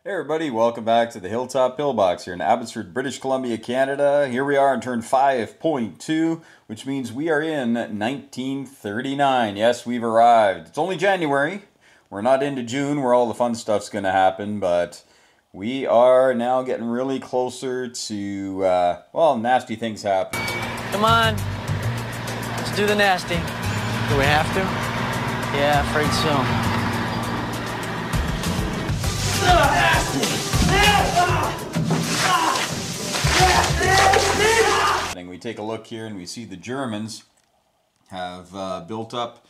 Hey everybody, welcome back to the Hilltop Pillbox here in Abbotsford, British Columbia, Canada. Here we are in turn 5.2, which means we are in 1939. Yes, we've arrived. It's only January. We're not into June where all the fun stuff's going to happen, but we are now getting really closer to, well, nasty things happen. Come on, let's do the nasty. Do we have to? Yeah, afraid so. We take a look here and we see the Germans have built up.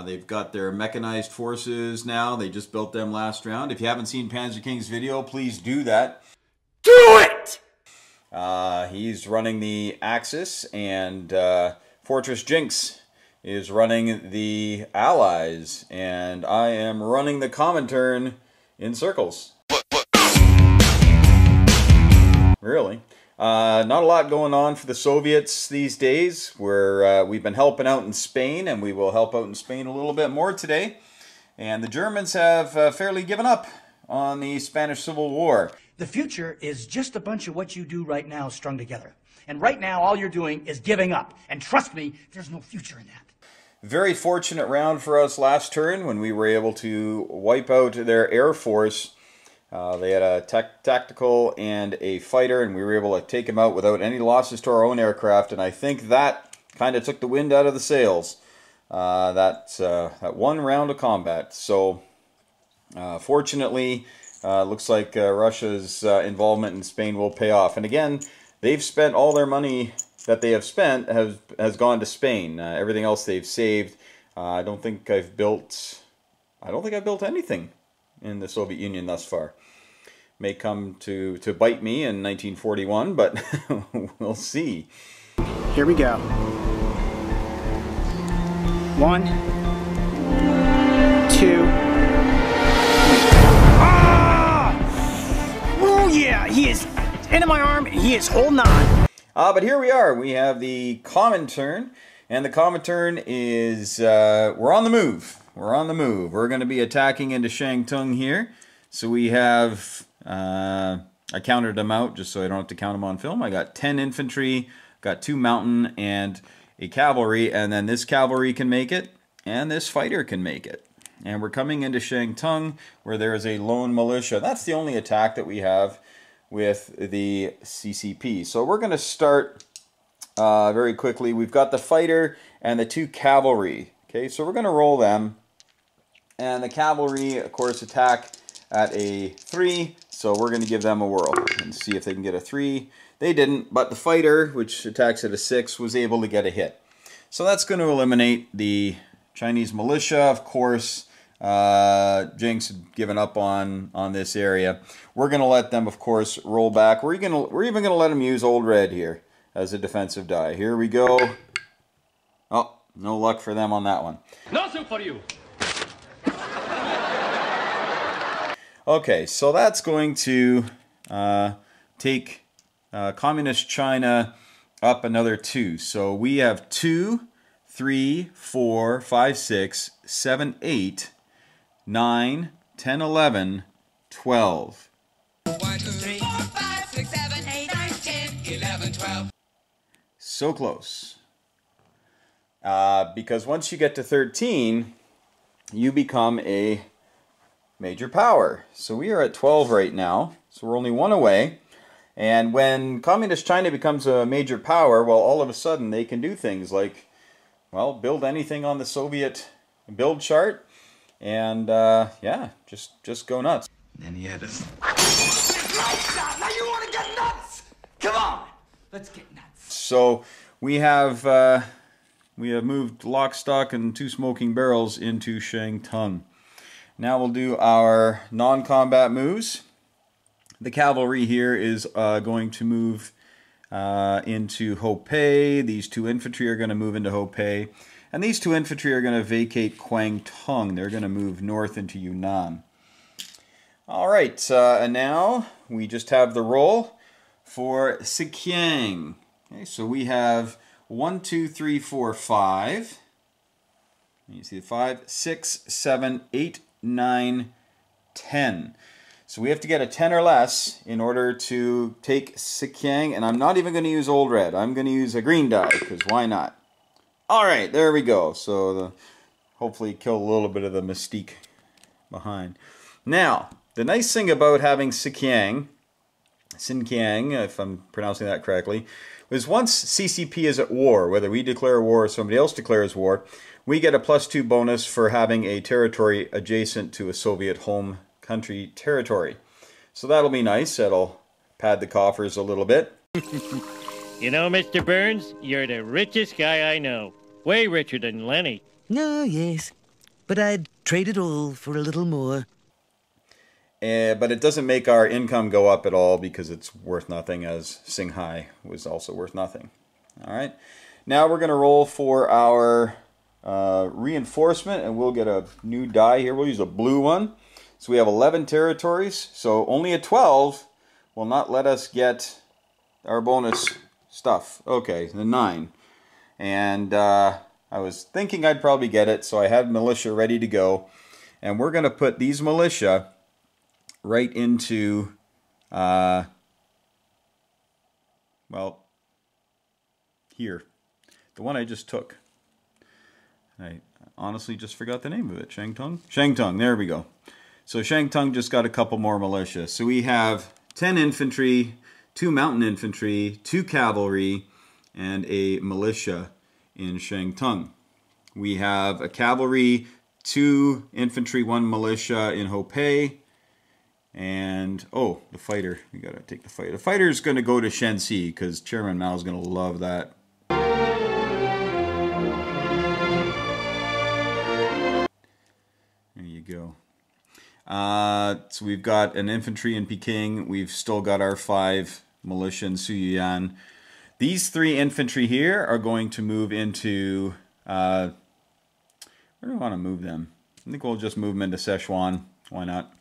They've got their mechanized forces now. They just built them last round. If you haven't seen Panzer King's video, please do that. Do it! He's running the Axis, and Fortress Jinx is running the Allies, and I am running the Comintern in circles. Really. Not a lot going on for the Soviets these days. We've been helping out in Spain, and we will help out in Spain a little bit more today. And the Germans have fairly given up on the Spanish Civil War. The future is just a bunch of what you do right now strung together. And right now, all you're doing is giving up. And trust me, there's no future in that. Very fortunate round for us last turn when we were able to wipe out their air force. They had a tactical and a fighter, and we were able to take them out without any losses to our own aircraft, and I think that kind of took the wind out of the sails, that one round of combat. So, fortunately, looks like Russia's involvement in Spain will pay off. And again, they've spent all their money that they have spent has gone to Spain. Everything else they've saved. I don't think I've built anything in the Soviet Union thus far. May come to bite me in 1941, but we'll see. Here we go. 1, 2. Ah! Oh yeah, he is into my arm. He is holding on. But here we are. We have the Comintern, and the Comintern is we're on the move. We're on the move. We're going to be attacking into Shantung here. So we have, I counted them out just so I don't have to count them on film. I got 10 infantry, got 2 mountain, and a cavalry. And then this cavalry can make it, and this fighter can make it. And we're coming into Shantung where there is a lone militia. That's the only attack that we have with the CCP. So we're going to start very quickly. We've got the fighter and the 2 cavalry. Okay, so we're going to roll them. And the cavalry, of course, attack at a 3, so we're going to give them a whirl and see if they can get a 3. They didn't, but the fighter, which attacks at a 6, was able to get a hit. So that's going to eliminate the Chinese militia. Of course, Jinx had given up on this area. We're going to let them, of course, roll back. We're even going to let them use Old Red here as a defensive die. Here we go. Oh, no luck for them on that one. Nothing for you. Okay, so that's going to take Communist China up another 2. So we have 2, 3, 4, 5, 6, 7, 8, 9, 10, 11, 12. 1, 2, 3, 4, 5, 6, 7, 8, 9, 10, 11, 12. So close. Because once you get to 13, you become a major power. So we are at 12 right now. So we're only 1 away. And when Communist China becomes a major power, well, all of a sudden they can do things like, well, build anything on the Soviet build chart. And, yeah, just go nuts. Then he had us. Now you want to get nuts? Come on, let's get nuts. So we have moved lock, stock, and 2 smoking barrels into Shantung. Now we'll do our non-combat moves. The cavalry here is going to move into Hopei. These 2 infantry are going to move into Hopei. And these 2 infantry are going to vacate Kwangtung. They're going to move north into Yunnan. All right, and now we just have the roll for Sikyang. Okay, so we have 1, 2, 3, 4, 5. You see 5, 6, 7, 8, 9, 10. So we have to get a 10 or less in order to take Sikyang, and I'm not even going to use Old Red. I'm going to use a green die, because why not? Alright, there we go. So hopefully kill a little bit of the mystique behind. Now, the nice thing about having Sikyang, if I'm pronouncing that correctly, was once CCP is at war, whether we declare war or somebody else declares war, we get a +2 bonus for having a territory adjacent to a Soviet home country territory. So that'll be nice. That'll pad the coffers a little bit. You know, Mr. Burns, you're the richest guy I know. Way richer than Lenny. No, yes. But I'd trade it all for a little more. But it doesn't make our income go up at all because it's worth nothing, as Singhai was also worth nothing. Alright. Now we're going to roll for our reinforcement, and we'll get a new die here. We'll use a blue one. So we have 11 territories, so only a 12 will not let us get our bonus stuff. Okay, the 9. And I was thinking I'd probably get it, so I had militia ready to go. And we're going to put these militia right into, well, here. The one I just took. I honestly just forgot the name of it. Shangtung? Shangtung, there we go. So Shangtung just got a couple more militia. So we have 10 infantry, 2 mountain infantry, 2 cavalry, and a militia in Shangtung. We have a cavalry, 2 infantry, 1 militia in Hopei. And, oh, the fighter. We gotta take the fighter. The fighter's gonna go to Shenxi, because Chairman Mao's gonna love that. There you go. So we've got an infantry in Peking. We've still got our 5 militia in Suyuan. These 3 infantry here are going to move into... where do I want to move them? I think we'll just move them into Sichuan. Why not?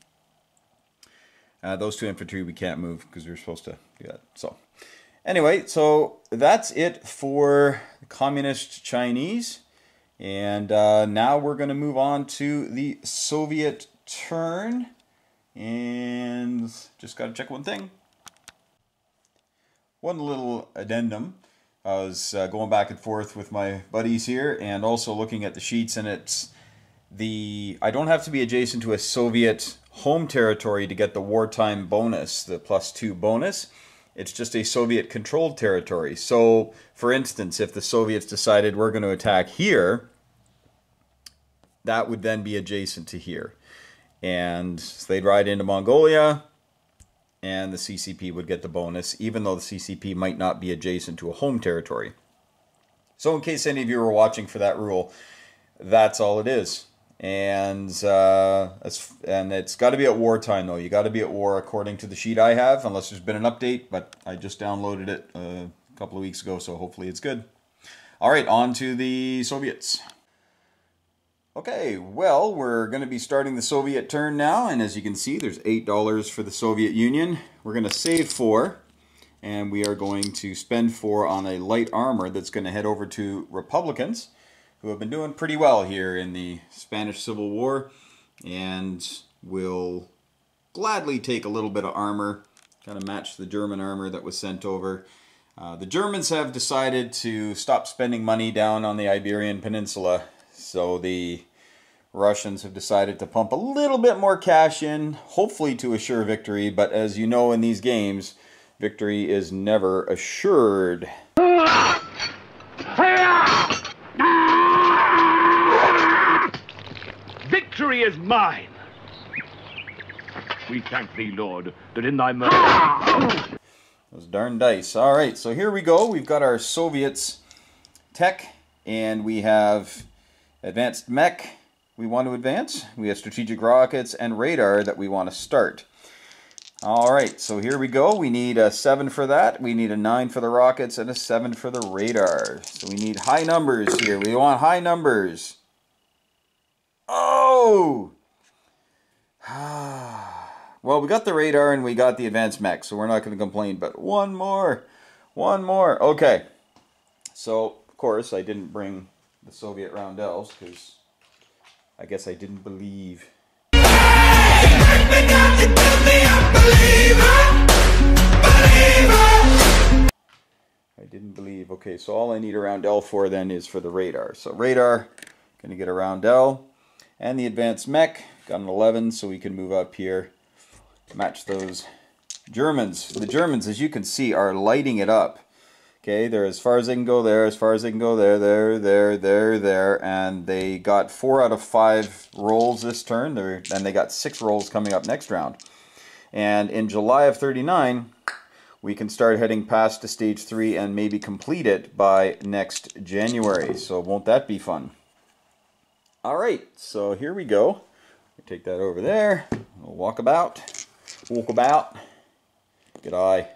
Those 2 infantry we can't move because we're supposed to do that. So anyway, so that's it for the Communist Chinese. And now we're going to move on to the Soviet turn. And just got to check one thing. One little addendum. I was going back and forth with my buddies here and also looking at the sheets, and it's I don't have to be adjacent to a Soviet home territory to get the wartime bonus, the +2 bonus. It's just a Soviet controlled territory. So, for instance, if the Soviets decided we're going to attack here, that would then be adjacent to here. And they'd ride into Mongolia, and the CCP would get the bonus, even though the CCP might not be adjacent to a home territory. So in case any of you were watching for that rule, that's all it is. And it's got to be at wartime, though. You got to be at war according to the sheet I have, unless there's been an update, but I just downloaded it a couple of weeks ago, so hopefully it's good. All right, on to the Soviets. Okay, well, we're going to be starting the Soviet turn now, and as you can see, there's $8 for the Soviet Union. We're going to save 4, and we are going to spend 4 on a light armor that's going to head over to Republicans, who have been doing pretty well here in the Spanish Civil War, and will gladly take a little bit of armor, kind of match the German armor that was sent over. The Germans have decided to stop spending money down on the Iberian Peninsula, so the Russians have decided to pump a little bit more cash in, hopefully to assure victory, but as you know in these games, victory is never assured. Victory is mine. We thank thee, Lord, that in thy mercy... Those darn dice. Alright, so here we go. We've got our Soviets tech, and we have advanced mech we want to advance. We have strategic rockets and radar that we want to start. Alright, so here we go. We need a 7 for that. We need a 9 for the rockets and a 7 for the radar. So we need high numbers here. We want high numbers. Oh! Well, we got the radar and we got the advanced mech, so we're not going to complain, but one more. One more. Okay. So, of course, I didn't bring the Soviet roundels because I guess I didn't believe. I didn't believe. Okay, so all I need a roundel for then is for the radar. So radar, going to get a roundel. And the advanced mech, got an 11, so we can move up here. Match those Germans. The Germans, as you can see, are lighting it up. Okay, they're as far as they can go there, as far as they can go there, and they got 4 out of 5 rolls this turn, and they got 6 rolls coming up next round. And in July of 39, we can start heading past to stage 3 and maybe complete it by next January. So won't that be fun? All right, so here we go. Take that over there. We'll walk about. G'day.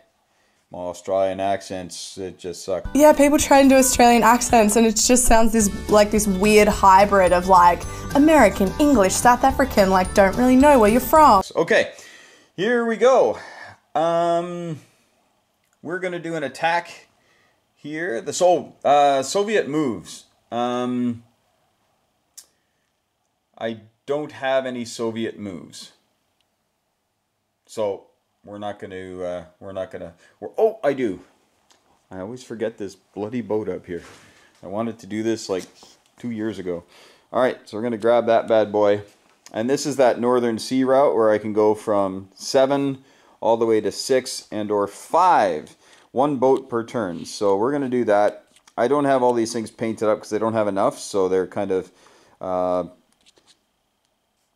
My Australian accents, it just suck. Yeah, people try and do Australian accents and it just sounds like this weird hybrid of like American, English, South African, like don't really know where you're from. Okay, here we go. We're gonna do an attack here. The Soviet moves. I don't have any Soviet moves. So we're not gonna, oh, I do. I always forget this bloody boat up here. I wanted to do this like 2 years ago. All right, so we're gonna grab that bad boy. And this is that Northern Sea route where I can go from 7 all the way to 6 and or 5. 1 boat per turn. So we're gonna do that. I don't have all these things painted up because they don't have enough, so they're kind of,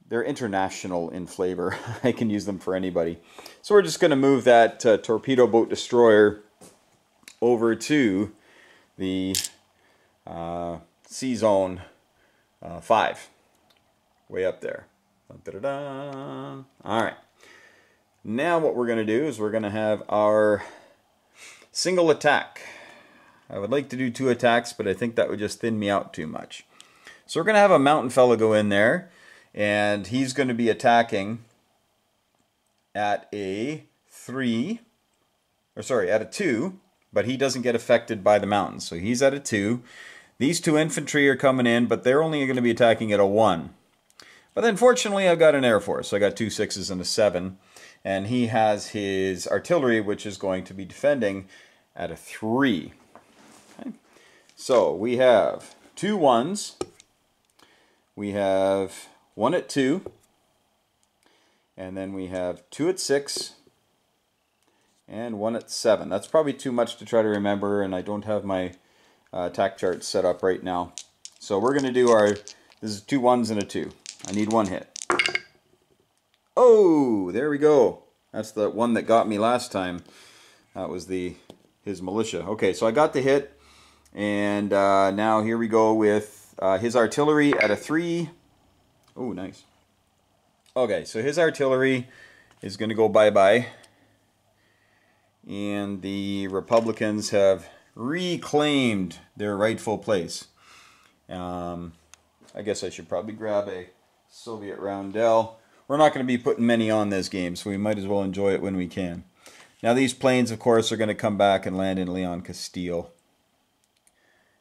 they're international in flavor. I can use them for anybody. So we're just going to move that torpedo boat destroyer over to the Sea Zone 5. Way up there. Dun-dun-dun-dun. All right. Now what we're going to do is we're going to have our single attack. I would like to do 2 attacks, but I think that would just thin me out too much. So we're going to have a mountain fella go in there. And he's going to be attacking at a 2, but he doesn't get affected by the mountains. So he's at a 2. These 2 infantry are coming in, but they're only going to be attacking at a 1. But then fortunately I've got an Air Force. So I got 2 6s and a 7. And he has his artillery, which is going to be defending at a 3. Okay. So we have 2 1s. We have 1 at 2, and then we have 2 at 6, and 1 at 7. That's probably too much to try to remember, and I don't have my attack chart set up right now. So we're going to do this is 2 1s and a 2. I need 1 hit. Oh, there we go. That's the one that got me last time. That was his militia. Okay, so I got the hit, and now here we go with his artillery at a 3. Oh, nice. Okay, so his artillery is going to go bye-bye. And the Republicans have reclaimed their rightful place. I guess I should probably grab a Soviet roundel. We're not going to be putting many on this game, so we might as well enjoy it when we can. Now these planes, of course, are going to come back and land in Leon Castile.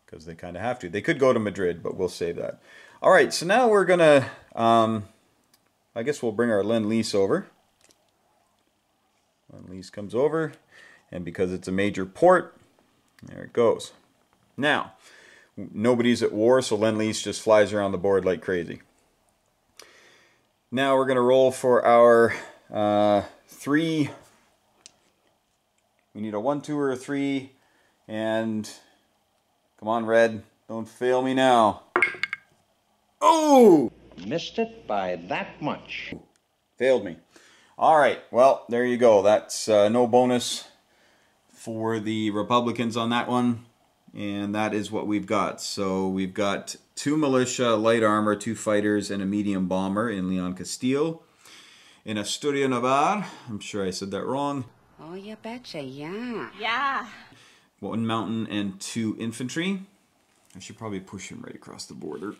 Because they kind of have to. They could go to Madrid, but we'll save that. All right, so now we're going to, I guess we'll bring our Lend-Lease over. Lend-Lease comes over, and because it's a major port, there it goes. Now, nobody's at war, so Lend-Lease just flies around the board like crazy. Now we're going to roll for our 3. We need a 1, 2, or a 3, and come on, Red, don't fail me now. Oh! Missed it by that much. Failed me. All right, well, there you go. That's no bonus for the Republicans on that one. And that is what we've got. So we've got 2 militia, light armor, 2 fighters, and a medium bomber in Leon Castile. In Asturias Navarre, I'm sure I said that wrong. Oh, you betcha, yeah. Yeah. 1 mountain and 2 infantry. I should probably push him right across the border.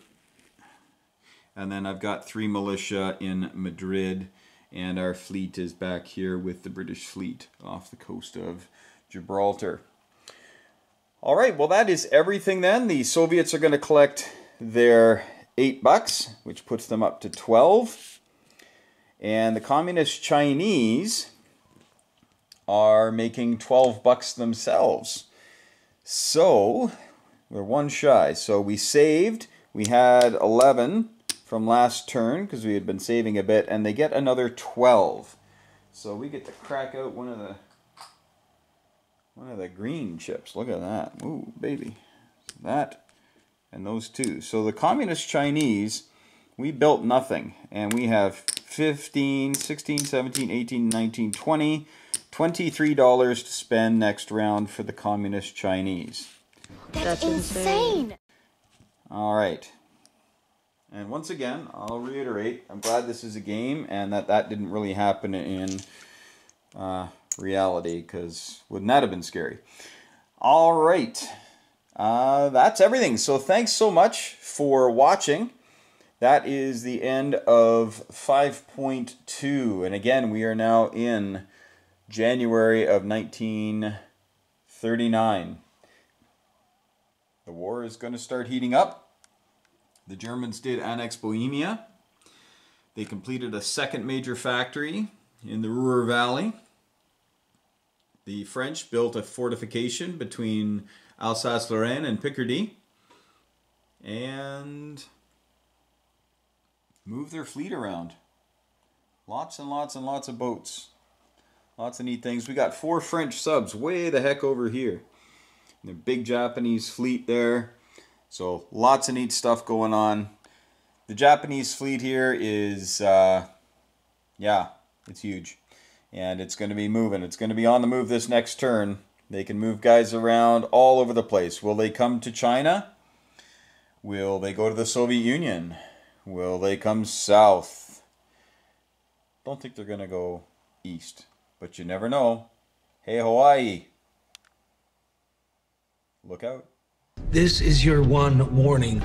And then I've got 3 militia in Madrid, and our fleet is back here with the British fleet off the coast of Gibraltar. All right, well that is everything then. The Soviets are going to collect their $8, which puts them up to 12. And the communist Chinese are making 12 bucks themselves. So we're one shy. So we saved. We had 11 from last turn because we had been saving a bit, and they get another 12. So we get to crack out one of the green chips. Look at that. Ooh, baby. That and those two. So the communist Chinese, we built nothing, and we have 15, 16, 17, 18, 19, 20, $23 to spend next round for the communist Chinese. That's insane. All right. And once again, I'll reiterate, I'm glad this is a game and that didn't really happen in reality, because wouldn't that have been scary? All right. That's everything. So thanks so much for watching. That is the end of 5.2. And again, we are now in January of 1939. The war is going to start heating up. The Germans did annex Bohemia. They completed a second major factory in the Ruhr Valley. The French built a fortification between Alsace-Lorraine and Picardy and moved their fleet around. Lots and lots and lots of boats. Lots of neat things. We got 4 French subs way the heck over here. And the big Japanese fleet there. So lots of neat stuff going on. The Japanese fleet here is, yeah, it's huge. And it's going to be moving. It's going to be on the move this next turn. They can move guys around all over the place. Will they come to China? Will they go to the Soviet Union? Will they come south? Don't think they're going to go east. But you never know. Hey, Hawaii. Look out. This is your one warning.